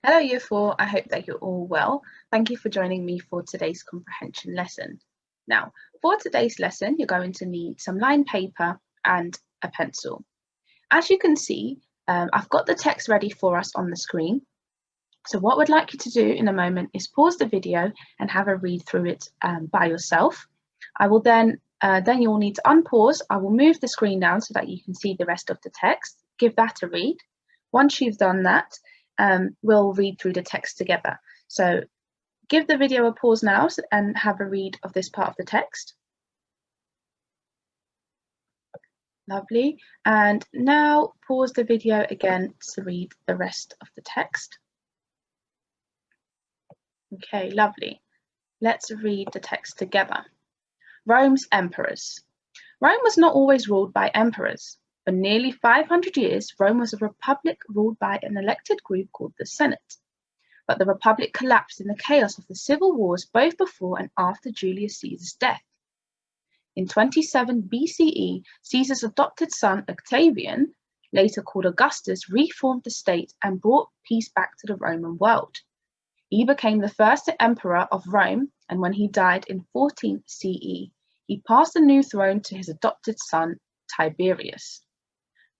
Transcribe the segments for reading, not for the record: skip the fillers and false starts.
Hello Year 4, I hope that you're all well. Thank you for joining me for today's comprehension lesson. Now, for today's lesson, you're going to need some lined paper and a pencil. As you can see, I've got the text ready for us on the screen. So what I'd like you to do in a moment is pause the video and have a read through it by yourself. I will then you'll need to unpause. I will move the screen down so that you can see the rest of the text. Give that a read. Once you've done that, we'll read through the text together. So give the video a pause now and have a read of this part of the text. Lovely. And now pause the video again to read the rest of the text. Okay, lovely. Let's read the text together. Rome's emperors. Rome was not always ruled by emperors. For nearly 500 years, Rome was a republic ruled by an elected group called the Senate. But the republic collapsed in the chaos of the civil wars both before and after Julius Caesar's death. In 27 BCE, Caesar's adopted son Octavian, later called Augustus, reformed the state and brought peace back to the Roman world. He became the first emperor of Rome, and when he died in 14 CE, he passed the new throne to his adopted son Tiberius.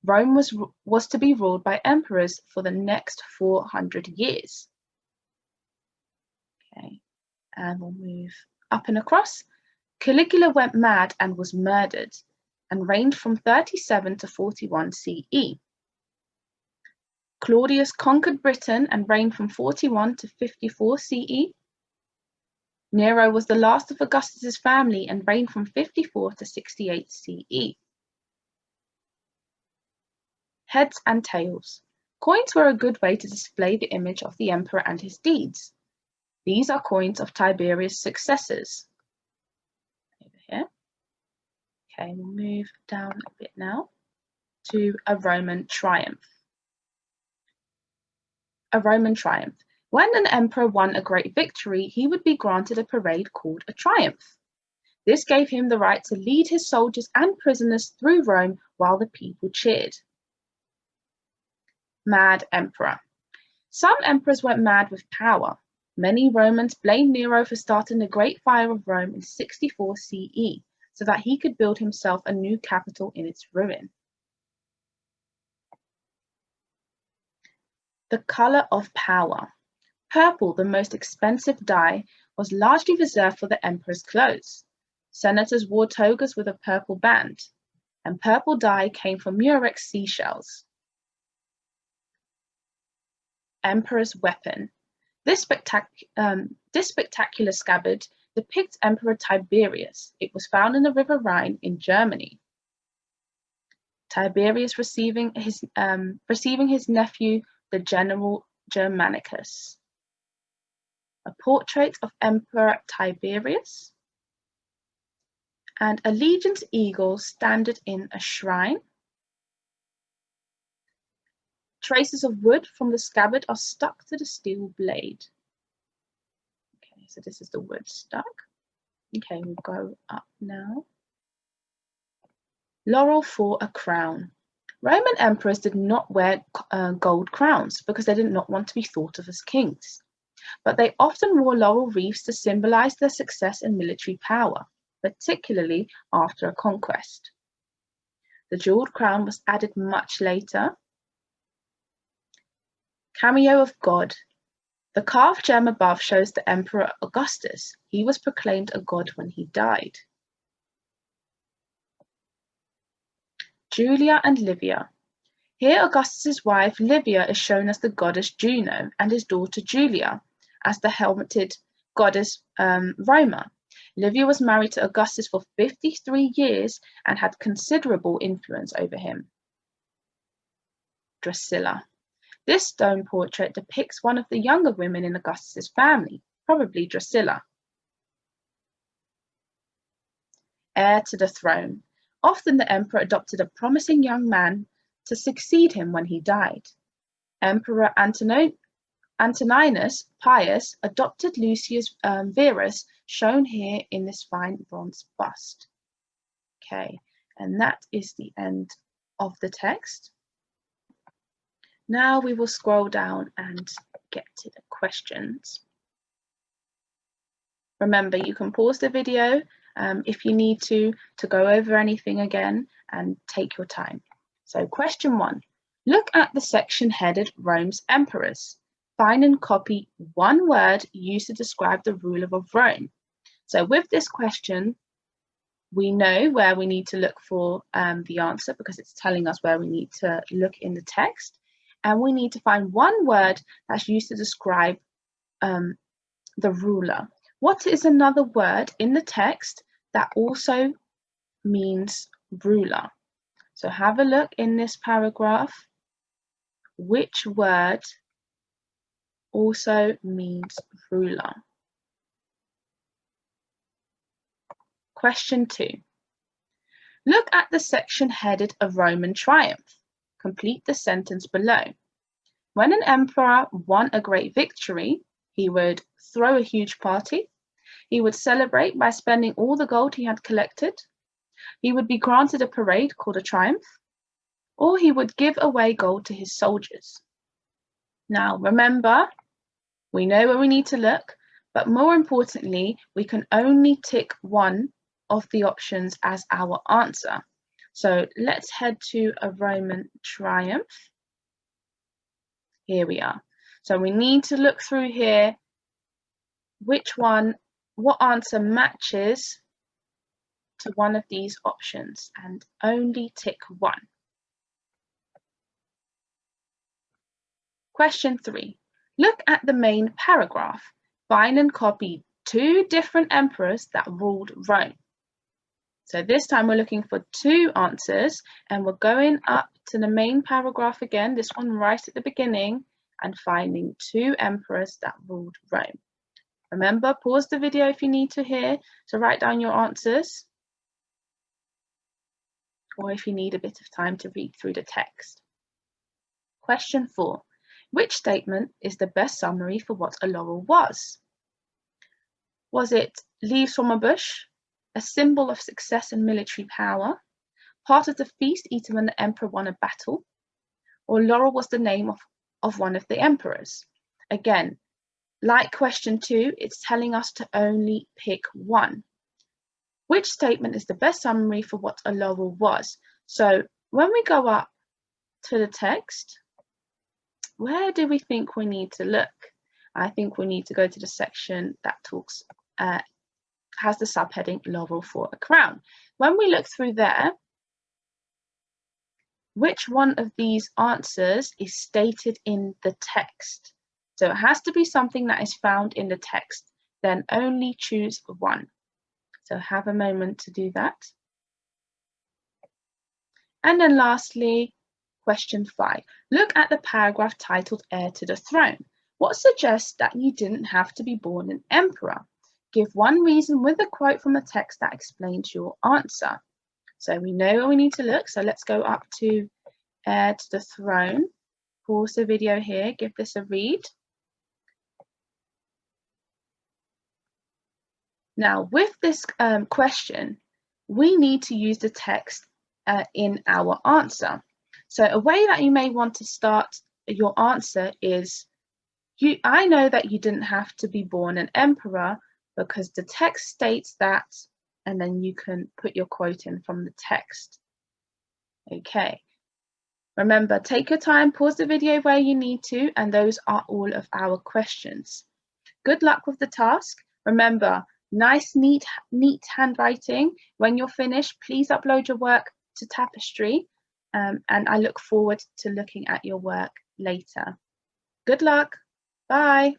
Rome was to be ruled by emperors for the next 400 years. Okay, and we'll move up and across. Caligula went mad and was murdered, and reigned from 37 to 41 CE. Claudius conquered Britain and reigned from 41 to 54 CE. Nero was the last of Augustus's family and reigned from 54 to 68 CE. Heads and tails. Coins were a good way to display the image of the emperor and his deeds. These are coins of Tiberius' successors. Over here. Okay, we'll move down a bit now to a Roman triumph. A Roman triumph. When an emperor won a great victory, he would be granted a parade called a triumph. This gave him the right to lead his soldiers and prisoners through Rome while the people cheered. Mad emperor. Some emperors went mad with power. Many Romans blamed Nero for starting the Great Fire of Rome in 64 CE, so that he could build himself a new capital in its ruin. The color of power. Purple, the most expensive dye, was largely reserved for the emperor's clothes. Senators wore togas with a purple band, and purple dye came from murex seashells. Emperor's weapon. This spectacular scabbard depicts Emperor Tiberius. It was found in the River Rhine in Germany. Tiberius receiving his nephew, the General Germanicus. A portrait of Emperor Tiberius. And a legion's eagle standard in a shrine. Traces of wood from the scabbard are stuck to the steel blade. Okay, so this is the wood stuck. Okay, we'll go up now. Laurel for a crown. Roman emperors did not wear gold crowns because they did not want to be thought of as kings. But they often wore laurel wreaths to symbolize their success in military power, particularly after a conquest. The jeweled crown was added much later. Cameo of God. The carved gem above shows the Emperor Augustus. He was proclaimed a god when he died. Julia and Livia. Here Augustus's wife Livia is shown as the goddess Juno and his daughter Julia as the helmeted goddess Roma. Livia was married to Augustus for 53 years and had considerable influence over him. Drusilla. This stone portrait depicts one of the younger women in Augustus's family, probably Drusilla. Heir to the throne. Often the emperor adopted a promising young man to succeed him when he died. Emperor Antoninus Pius adopted Lucius Verus, shown here in this fine bronze bust. Okay, and that is the end of the text. Now we will scroll down and get to the questions. Remember, you can pause the video if you need to go over anything again, and take your time. So question 1, look at the section headed Rome's emperors. Find and copy one word used to describe the ruler of Rome. So with this question, we know where we need to look for the answer, because it's telling us where we need to look in the text. And we need to find one word that's used to describe the ruler. What is another word in the text that also means ruler? So have a look in this paragraph. Which word also means ruler? Question 2. Look at the section headed A Roman Triumph. Complete the sentence below. When an emperor won a great victory, he would throw a huge party. He would celebrate by spending all the gold he had collected. He would be granted a parade called a triumph, or he would give away gold to his soldiers. Now, remember, we know where we need to look, but more importantly, we can only tick one of the options as our answer. So let's head to A Roman Triumph. Here we are. So we need to look through here what answer matches to one of these options, and only tick one. Question 3. Look at the main paragraph. Find and copy 2 different emperors that ruled Rome. So this time we're looking for 2 answers, and we're going up to the main paragraph again, this one right at the beginning, and finding 2 emperors that ruled Rome. Remember, pause the video if you need to here to write down your answers, or if you need a bit of time to read through the text. Question 4. Which statement is the best summary for what a laurel was? Was it leaves from a bush, a symbol of success and military power, part of the feast eaten when the emperor won a battle, or laurel was the name of one of the emperors? Again, like question 2, it's telling us to only pick one. Which statement is the best summary for what a laurel was? So when we go up to the text, where do we think we need to look? I think we need to go to the section that talks has the subheading Laurel for a Crown. When we look through there, which one of these answers is stated in the text? So it has to be something that is found in the text, then only choose one. So have a moment to do that. And then lastly, question 5. Look at the paragraph titled Heir to the Throne. What suggests that you didn't have to be born an emperor? Give one reason with a quote from the text that explains your answer. So we know where we need to look. So let's go up to Heir to the Throne. Pause the video here, give this a read. Now, with this question, we need to use the text in our answer. So a way that you may want to start your answer is, I know that you didn't have to be born an emperor because the text states that, and then you can put your quote in from the text. Okay. Remember, take your time, pause the video where you need to, and those are all of our questions. Good luck with the task. Remember, nice, neat handwriting. When you're finished, please upload your work to Tapestry, and I look forward to looking at your work later. Good luck. Bye.